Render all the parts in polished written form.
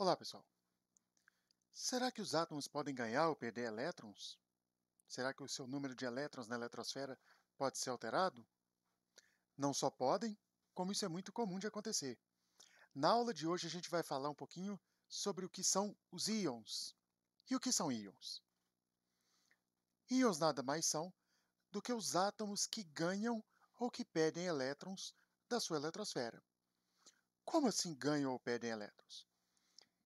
Olá, pessoal. Será que os átomos podem ganhar ou perder elétrons? Será que o seu número de elétrons na eletrosfera pode ser alterado? Não só podem, como isso é muito comum de acontecer. Na aula de hoje a gente vai falar um pouquinho sobre o que são os íons. E o que são íons? Íons nada mais são do que os átomos que ganham ou que perdem elétrons da sua eletrosfera. Como assim ganham ou perdem elétrons?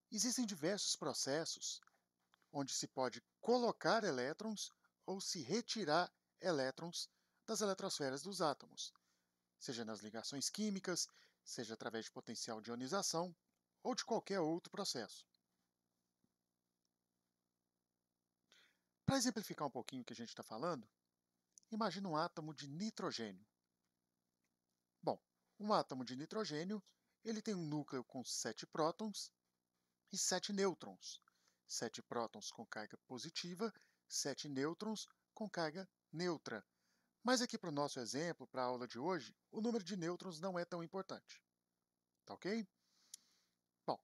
Existem diversos processos onde se pode colocar elétrons ou se retirar elétrons das eletrosferas dos átomos, seja nas ligações químicas, seja através de potencial de ionização ou de qualquer outro processo. Para exemplificar um pouquinho o que a gente está falando, imagine um átomo de nitrogênio. Bom, um átomo de nitrogênio ele tem um núcleo com 7 prótons e 7 nêutrons. 7 prótons com carga positiva, 7 nêutrons com carga neutra. Mas aqui para o nosso exemplo, para a aula de hoje, o número de nêutrons não é tão importante. Tá ok? Bom,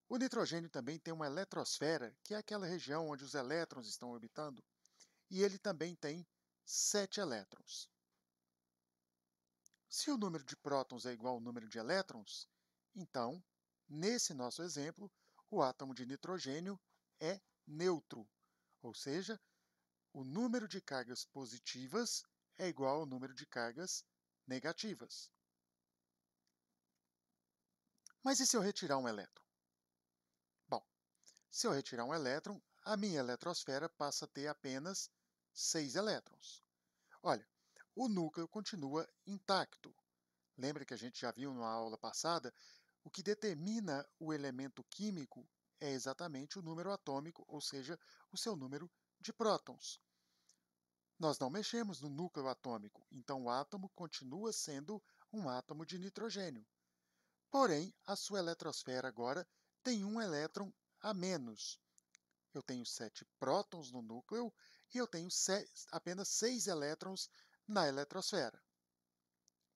o nitrogênio também tem uma eletrosfera, que é aquela região onde os elétrons estão orbitando, e ele também tem 7 elétrons. Se o número de prótons é igual ao número de elétrons, então, nesse nosso exemplo, o átomo de nitrogênio é neutro, ou seja, o número de cargas positivas é igual ao número de cargas negativas. Mas e se eu retirar um elétron? Bom, se eu retirar um elétron, a minha eletrosfera passa a ter apenas 6 elétrons. Olha, o núcleo continua intacto. Lembra que a gente já viu na aula passada? O que determina o elemento químico é exatamente o número atômico, ou seja, o seu número de prótons. Nós não mexemos no núcleo atômico, então o átomo continua sendo um átomo de nitrogênio. Porém, a sua eletrosfera agora tem um elétron a menos. Eu tenho 7 prótons no núcleo e eu tenho apenas 6 elétrons na eletrosfera.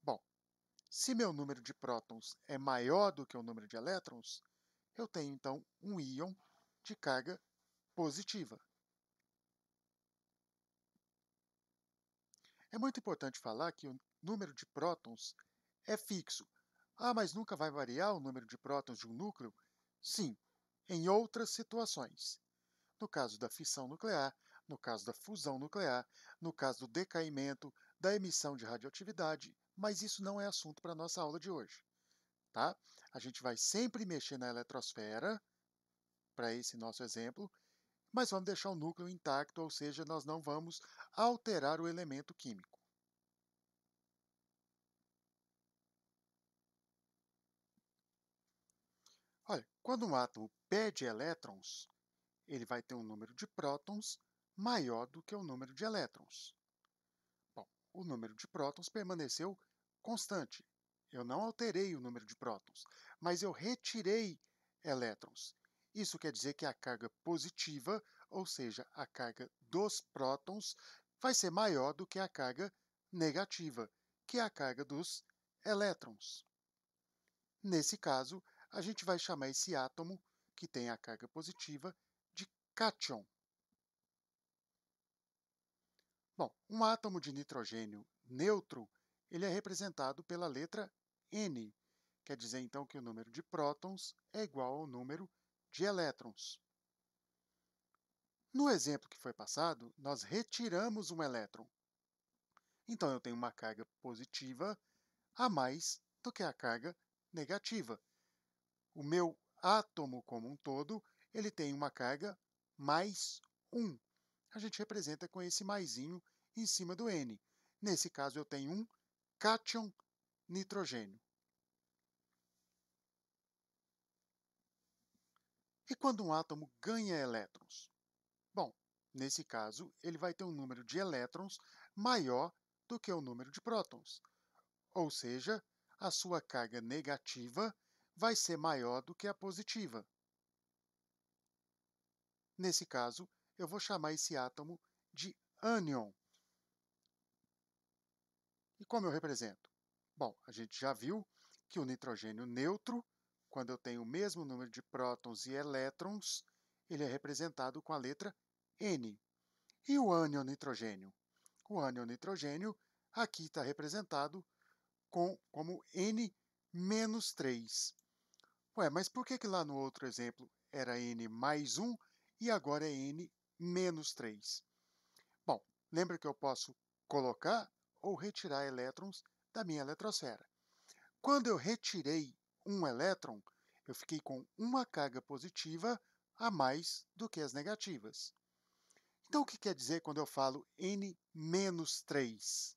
Bom, se meu número de prótons é maior do que o número de elétrons, eu tenho então um íon de carga positiva. É muito importante falar que o número de prótons é fixo. Ah, mas nunca vai variar o número de prótons de um núcleo? Sim, em outras situações. No caso da fissão nuclear, no caso da fusão nuclear, no caso do decaimento, da emissão de radioatividade, mas isso não é assunto para a nossa aula de hoje. Tá? A gente vai sempre mexer na eletrosfera, para esse nosso exemplo, mas vamos deixar o núcleo intacto, ou seja, nós não vamos alterar o elemento químico. Olha, quando um átomo perde elétrons, ele vai ter um número de prótons maior do que o número de elétrons. Bom, o número de prótons permaneceu constante. Eu não alterei o número de prótons, mas eu retirei elétrons. Isso quer dizer que a carga positiva, ou seja, a carga dos prótons, vai ser maior do que a carga negativa, que é a carga dos elétrons. Nesse caso, a gente vai chamar esse átomo, que tem a carga positiva, de cátion. Bom, um átomo de nitrogênio neutro, ele é representado pela letra N. Quer dizer, então, que o número de prótons é igual ao número de elétrons. No exemplo que foi passado, nós retiramos um elétron. Então, eu tenho uma carga positiva a mais do que a carga negativa. O meu átomo como um todo, ele tem uma carga mais 1. A gente representa com esse maisinho em cima do N. Nesse caso, eu tenho um cátion nitrogênio. E quando um átomo ganha elétrons? Bom, nesse caso, ele vai ter um número de elétrons maior do que o número de prótons. Ou seja, a sua carga negativa vai ser maior do que a positiva. Nesse caso, eu vou chamar esse átomo de ânion. E como eu represento? Bom, a gente já viu que o nitrogênio neutro, quando eu tenho o mesmo número de prótons e elétrons, ele é representado com a letra N. E o ânion nitrogênio? O ânion nitrogênio aqui está representado como N-3. Ué, mas por que lá no outro exemplo era N mais 1 e agora é N menos 3? Bom, lembra que eu posso colocar ou retirar elétrons da minha eletrosfera. Quando eu retirei um elétron, eu fiquei com uma carga positiva a mais do que as negativas. Então, o que quer dizer quando eu falo N menos 3?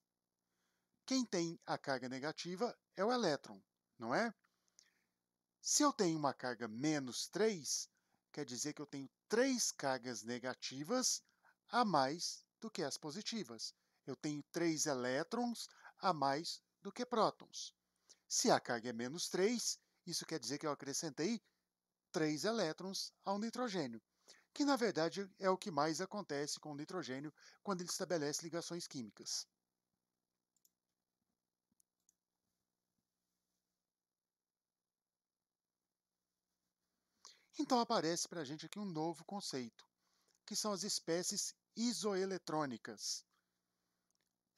Quem tem a carga negativa é o elétron, não é? Se eu tenho uma carga menos 3, quer dizer que eu tenho 3 cargas negativas a mais do que as positivas. Eu tenho 3 elétrons a mais do que prótons. Se a carga é menos 3, isso quer dizer que eu acrescentei 3 elétrons ao nitrogênio, que na verdade é o que mais acontece com o nitrogênio quando ele estabelece ligações químicas. Então aparece para a gente aqui um novo conceito, que são as espécies isoeletrônicas.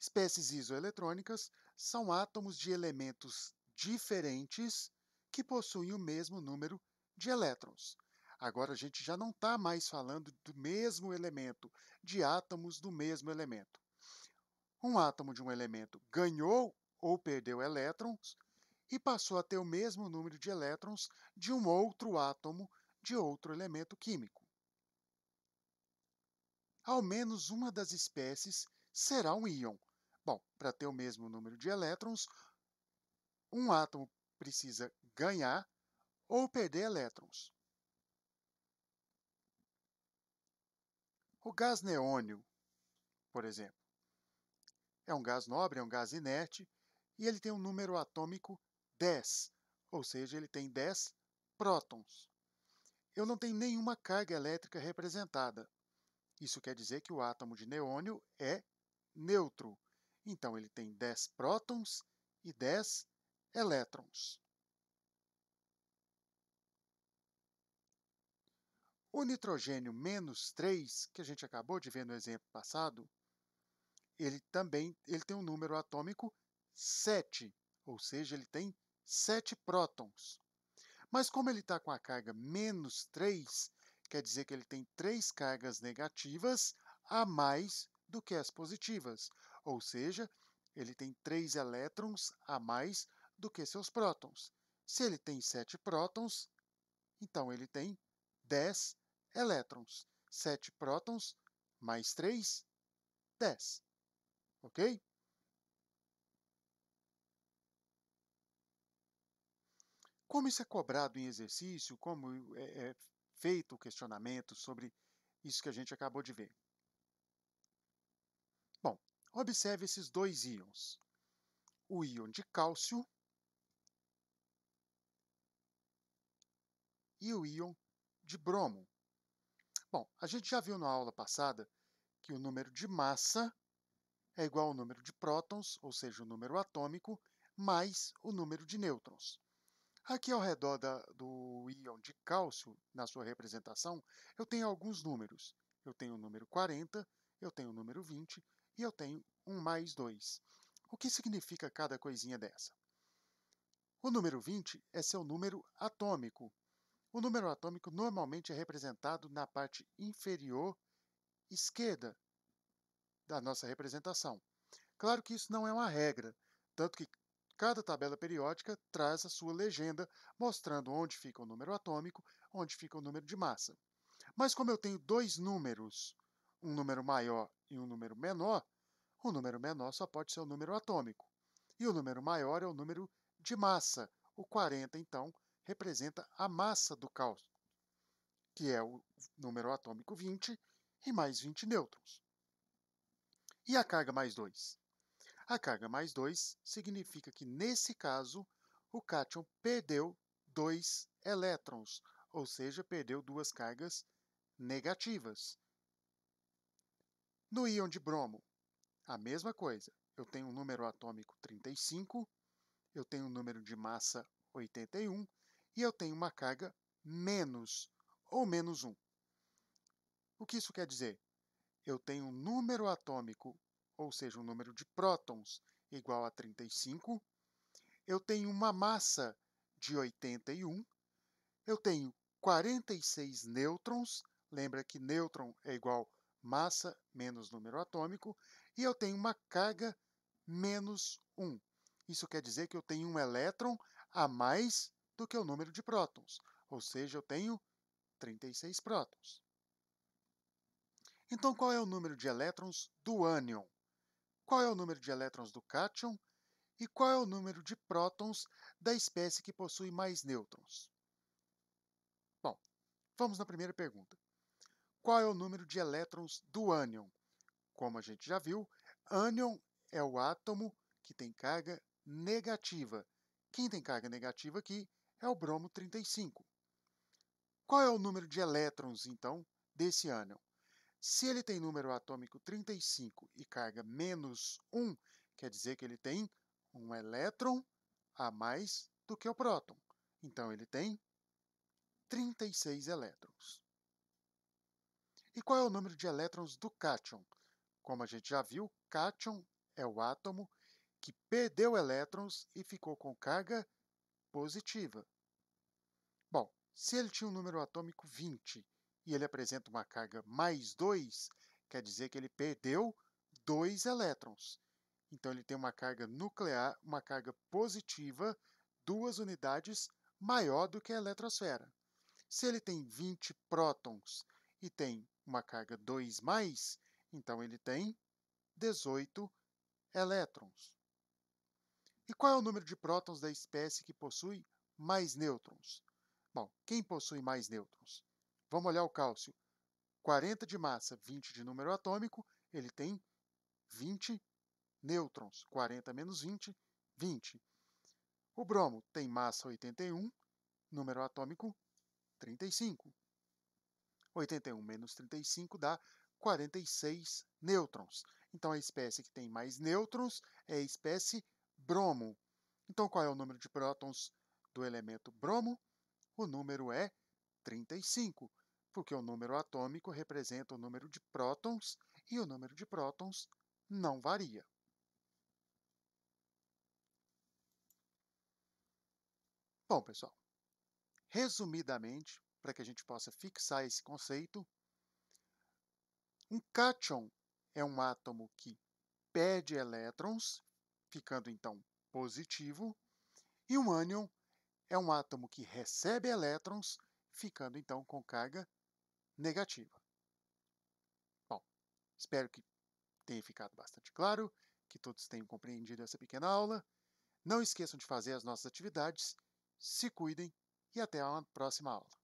Espécies isoeletrônicas são átomos de elementos diferentes que possuem o mesmo número de elétrons. Agora a gente já não está mais falando do mesmo elemento, de átomos do mesmo elemento. Um átomo de um elemento ganhou ou perdeu elétrons e passou a ter o mesmo número de elétrons de um outro átomo de outro elemento químico. Ao menos uma das espécies será um íon. Bom, para ter o mesmo número de elétrons, um átomo precisa ganhar ou perder elétrons. O gás neônio, por exemplo, é um gás nobre, é um gás inerte, e ele tem um número atômico 10, ou seja, ele tem 10 prótons. Eu não tenho nenhuma carga elétrica representada. Isso quer dizer que o átomo de neônio é neutro. Então, ele tem 10 prótons e 10 elétrons. O nitrogênio menos 3, que a gente acabou de ver no exemplo passado, ele tem um número atômico 7, ou seja, ele tem 7 prótons. Mas como ele está com a carga menos 3, quer dizer que ele tem 3 cargas negativas a mais do que as positivas, ou seja, ele tem 3 elétrons a mais do que seus prótons. Se ele tem 7 prótons, então ele tem 10 elétrons. 7 prótons mais 3, 10. Ok? Como isso é cobrado em exercício, como é feito o questionamento sobre isso que a gente acabou de ver? Bom, observe esses dois íons. O íon de cálcio e o íon de bromo. Bom, a gente já viu na aula passada que o número de massa é igual ao número de prótons, ou seja, o número atômico, mais o número de nêutrons. Aqui ao redor do íon de cálcio, na sua representação, eu tenho alguns números. Eu tenho o número 40, eu tenho o número 20 e eu tenho um mais 2. O que significa cada coisinha dessa? O número 20 é seu número atômico. O número atômico normalmente é representado na parte inferior esquerda da nossa representação. Claro que isso não é uma regra, tanto que cada tabela periódica traz a sua legenda mostrando onde fica o número atômico, onde fica o número de massa. Mas como eu tenho dois números, um número maior e um número menor, o número menor só pode ser o número atômico. E o número maior é o número de massa. O 40, então, representa a massa do cálcio, que é o número atômico 20 e mais 20 nêutrons. E a carga mais 2? A carga mais 2 significa que, nesse caso, o cátion perdeu 2 elétrons, ou seja, perdeu duas cargas negativas. No íon de bromo, a mesma coisa. Eu tenho um número atômico 35, eu tenho um número de massa 81 e eu tenho uma carga menos, ou menos 1. O que isso quer dizer? Eu tenho um número atômico, ou seja, um número de prótons, igual a 35. Eu tenho uma massa de 81. Eu tenho 46 nêutrons. Lembra que nêutron é igual massa menos número atômico. E eu tenho uma carga menos 1. Isso quer dizer que eu tenho um elétron a mais do que o número de prótons. Ou seja, eu tenho 36 prótons. Então, qual é o número de elétrons do ânion? Qual é o número de elétrons do cátion? E qual é o número de prótons da espécie que possui mais nêutrons? Bom, vamos na primeira pergunta. Qual é o número de elétrons do ânion? Como a gente já viu, ânion é o átomo que tem carga negativa. Quem tem carga negativa aqui é o bromo 35. Qual é o número de elétrons, então, desse ânion? Se ele tem número atômico 35 e carga menos 1, quer dizer que ele tem um elétron a mais do que o próton. Então, ele tem 36 elétrons. E qual é o número de elétrons do cátion? Como a gente já viu, cátion é o átomo que perdeu elétrons e ficou com carga positiva. Bom, se ele tinha um número atômico 20 e ele apresenta uma carga mais 2, quer dizer que ele perdeu 2 elétrons. Então, ele tem uma carga nuclear, uma carga positiva, 2 unidades maior do que a eletrosfera. Se ele tem 20 prótons e tem uma carga 2 mais, então ele tem 18 elétrons. E qual é o número de prótons da espécie que possui mais nêutrons? Bom, quem possui mais nêutrons? Vamos olhar o cálcio. 40 de massa, 20 de número atômico, ele tem 20 nêutrons. 40 menos 20, 20. O bromo tem massa 81, número atômico 35. 81 menos 35 dá 46 nêutrons. Então, a espécie que tem mais nêutrons é a espécie bromo. Então, qual é o número de prótons do elemento bromo? O número é 35, porque o número atômico representa o número de prótons e o número de prótons não varia. Bom, pessoal, resumidamente, para que a gente possa fixar esse conceito, um cátion é um átomo que perde elétrons, ficando então positivo, e um ânion é um átomo que recebe elétrons, ficando então com carga negativa. Bom, espero que tenha ficado bastante claro, que todos tenham compreendido essa pequena aula. Não esqueçam de fazer as nossas atividades, se cuidem e até a próxima aula.